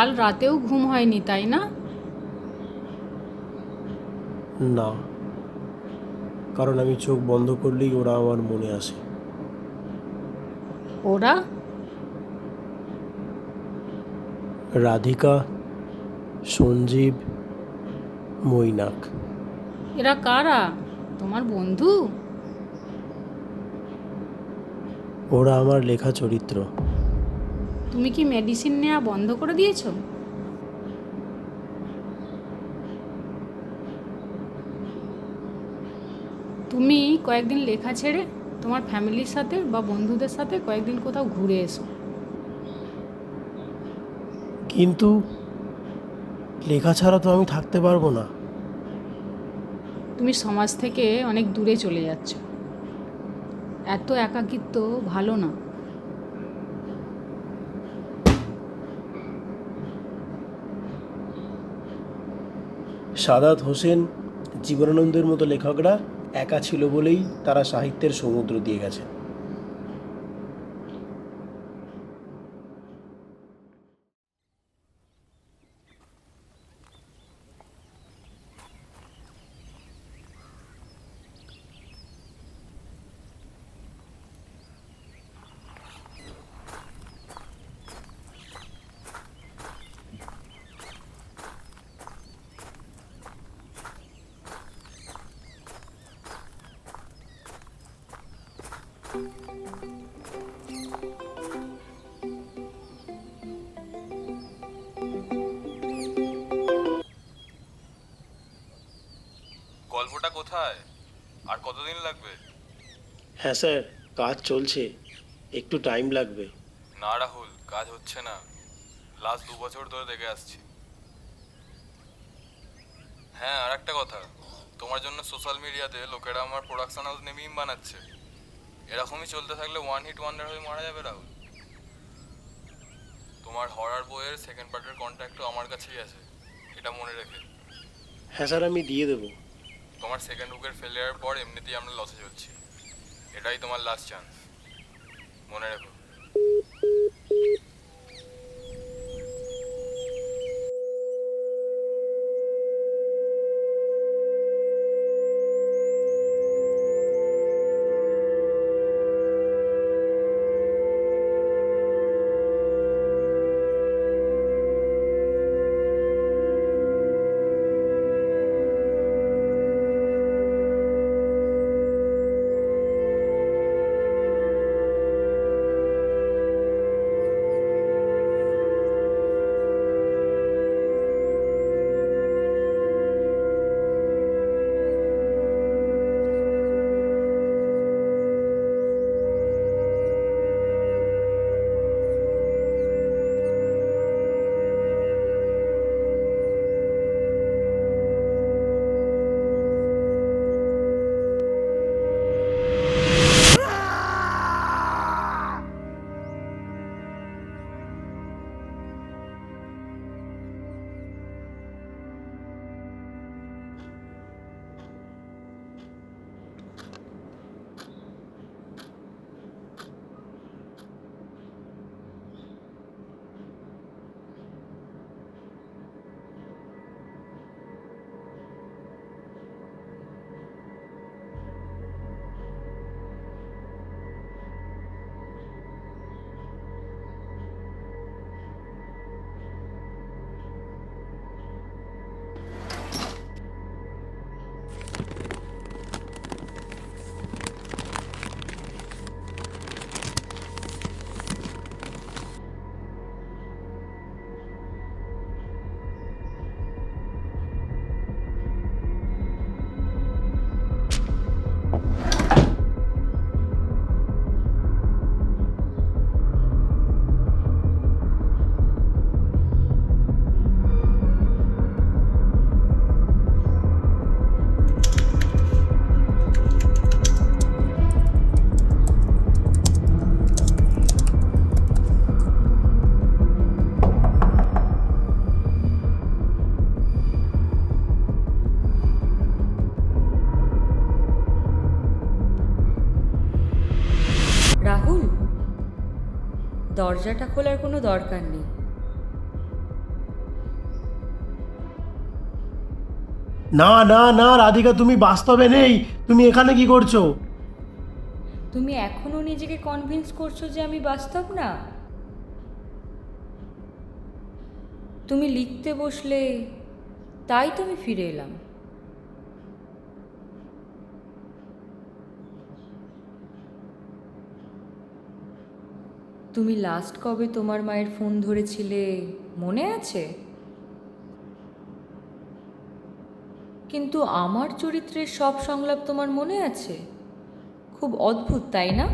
কাল রাতেও ঘুম হয়নি, তাই না? না, কারণ আমি চোখ বন্ধ করলেই ওরা আমার মনে আসে। ওরা? রাধিকা, সঞ্জীব, মৈনাক। এরা কারা? তোমার বন্ধু? ওরা আমার লেখা চরিত্র। তুমি কি মেডিসিন নেওয়া বন্ধ করে দিয়েছো? তুমি কয়েকদিন লেখা ছেড়ে তোমার ফ্যামিলির সাথে বা বন্ধুদের সাথে কয়েকদিন কোথাও ঘুরে এসো। কিন্তু লেখা ছাড়া তো আমি থাকতে পারবো না। তুমি সমাজ থেকে অনেক দূরে চলে যাচ্ছ। এত একাকিত্ব ভালো না। সাদাত হোসেন, জীবনানন্দের মতো লেখকরা একা ছিল বলেই তারা সাহিত্যের সমুদ্র দিয়ে গেছে। গল্পটা কোথায়? আর কতদিন লাগবে? হ্যাঁ স্যার, কাজ চলছে, একটু টাইম লাগবে। না রাহুল, কাজ হচ্ছে না। লাস্ট 2 বছর ধরে দেখে আসছি। হ্যাঁ, আর একটা কথা, তোমার জন্য সোশ্যাল মিডিয়াতে লোকেরা আমার প্রোডাকশন হাউস নিয়ে মিম বানাচ্ছে। এরকমই চলতে থাকলে ওয়ান হিট ওয়ান্ডার হয়ে মারা যাবে রাহুল। তোমার হরার বইয়ের সেকেন্ড পার্টের কন্ট্যাক্টও আমার কাছেই আছে, এটা মনে রেখে। হ্যাঁ স্যার, আমি দিয়ে দেবো। তোমার সেকেন্ড বুকের ফেলিয়ারের পর এমনিতেই আমরা লসে চলছি। এটাই তোমার লাস্ট চান্স, মনে রেখো। রাহুল, দরজাটা খোলার কোনো দরকার নেই। না না না রাধিকা, তুমি বাস্তবে নেই। তুমি এখানে কি করছো? তুমি এখনো নিজেকে কনভিন্স করছো যে আমি বাস্তব না? তুমি লিখতে বসলে, তাই তো আমি ফিরে এলাম। তুমি লাস্ট কবে তোমার মায়ের ফোন ধরেছিলে মনে আছে? কিন্তু আমার চরিত্রের সব সংলাপ তোমার মনে আছে? খুব অদ্ভুত, তাই না?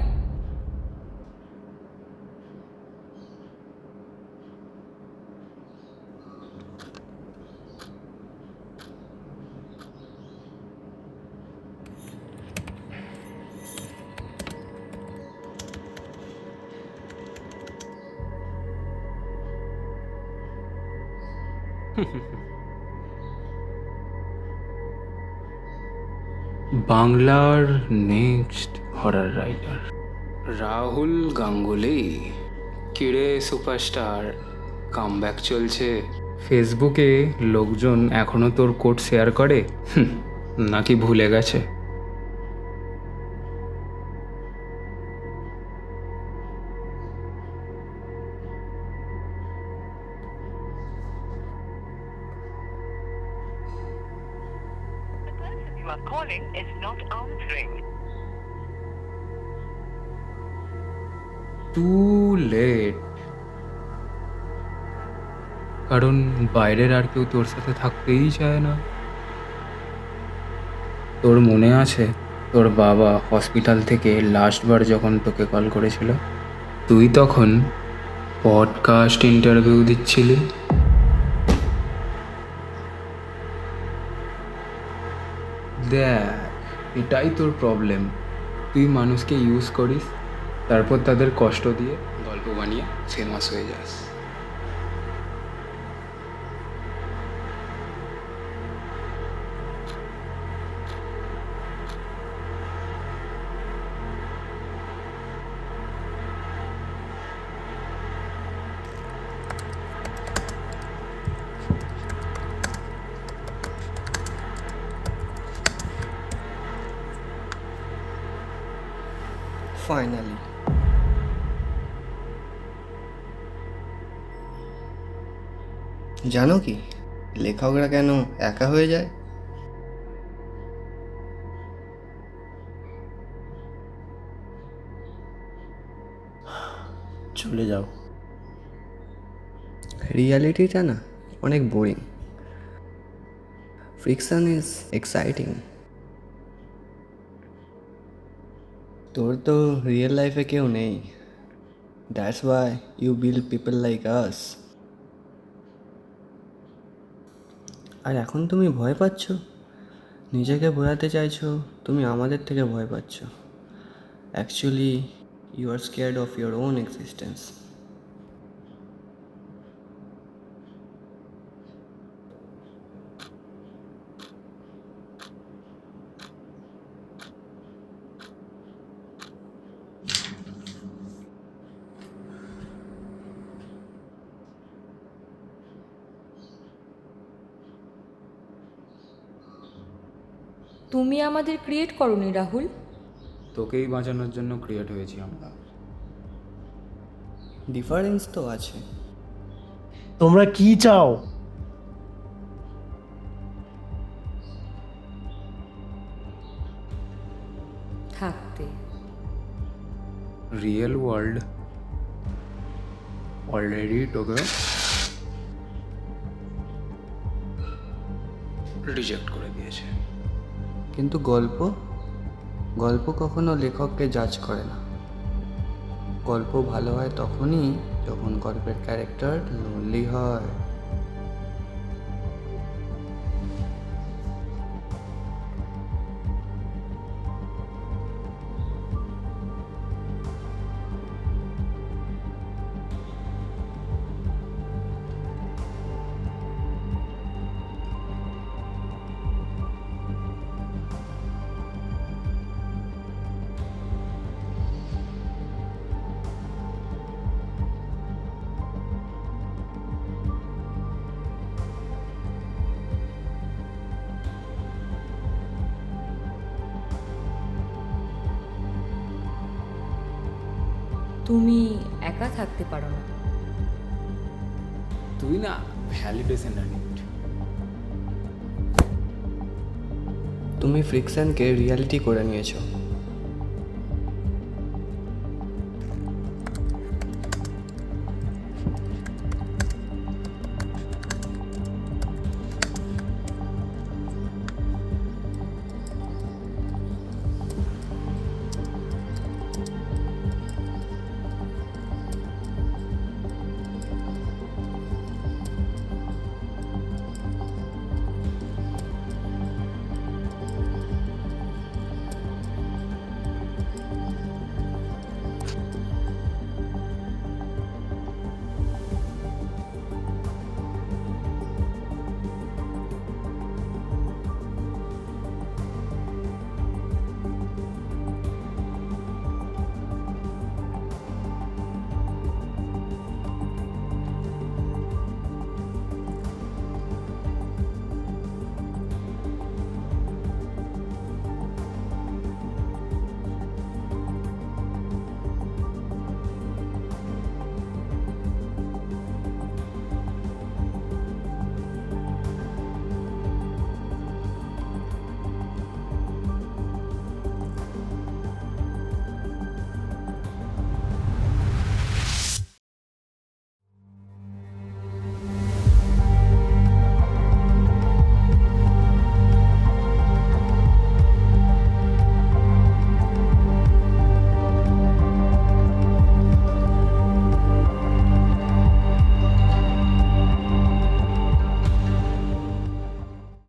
বাংলার next horror writer Rahul Ganguly. কিরে সুপারস্টার, কামব্যাক চলছে? ফেসবুকে লোকজন এখনো তোর কোড শেয়ার করে নাকি ভুলে গেছে? The person you are calling is not answering. Too late. কারণ বাইরের আর কেউ তোর সাথে থাকতেই চায় না। তোর মনে আছে তোর বাবা হসপিটাল থেকে লাস্টবার যখন তোকে কল করেছিল, তুই তখন পডকাস্ট ইন্টারভিউ দিচ্ছিলি? দেখ, এটাই তোর প্রবলেম। তুই মানুষকে ইউজ করিস, তারপর তাদের কষ্ট দিয়ে গল্প বানিয়ে ফেমাস হয়ে যাস। ফাইনালি জানো কি লেখকরা কেন একা হয়ে যায়? চলে যাও। রিয়ালিটিটা না অনেক বোরিং। Friction is exciting. তোর তো রিয়েল লাইফে কেউ নেই, that's why you build people like us. আর এখন তুমি ভয় পাচ্ছ, নিজেকে বোঝাতে চাইছো তুমি আমাদের থেকে ভয় পাচ্ছ। Actually you are scared of your own existence. তুমি আমাদের ক্রিয়েট করোনি রাহুল। তোকেই বাঁচানোর জন্য ক্রিয়েট হয়েছি আমরা। ডিফারেন্স তো আছে। তোমরা কি চাও? থাকতে। রিয়েল ওয়ার্ল্ড অলরেডি তোকে রিজেক্ট করে দিয়েছে। কিন্তু গল্প গল্প কখনো লেখককে জাজ করে না। গল্প ভালো হয় তখনই যখন গল্পের ক্যারেক্টার লোনলি হয়। তুমি একা থাকতে পারো না। তুই না ভ্যালিডেশন অ্যাডিক্ট। তুমি ফ্রিকশনকে রিয়ালিটি করে নিয়েছো।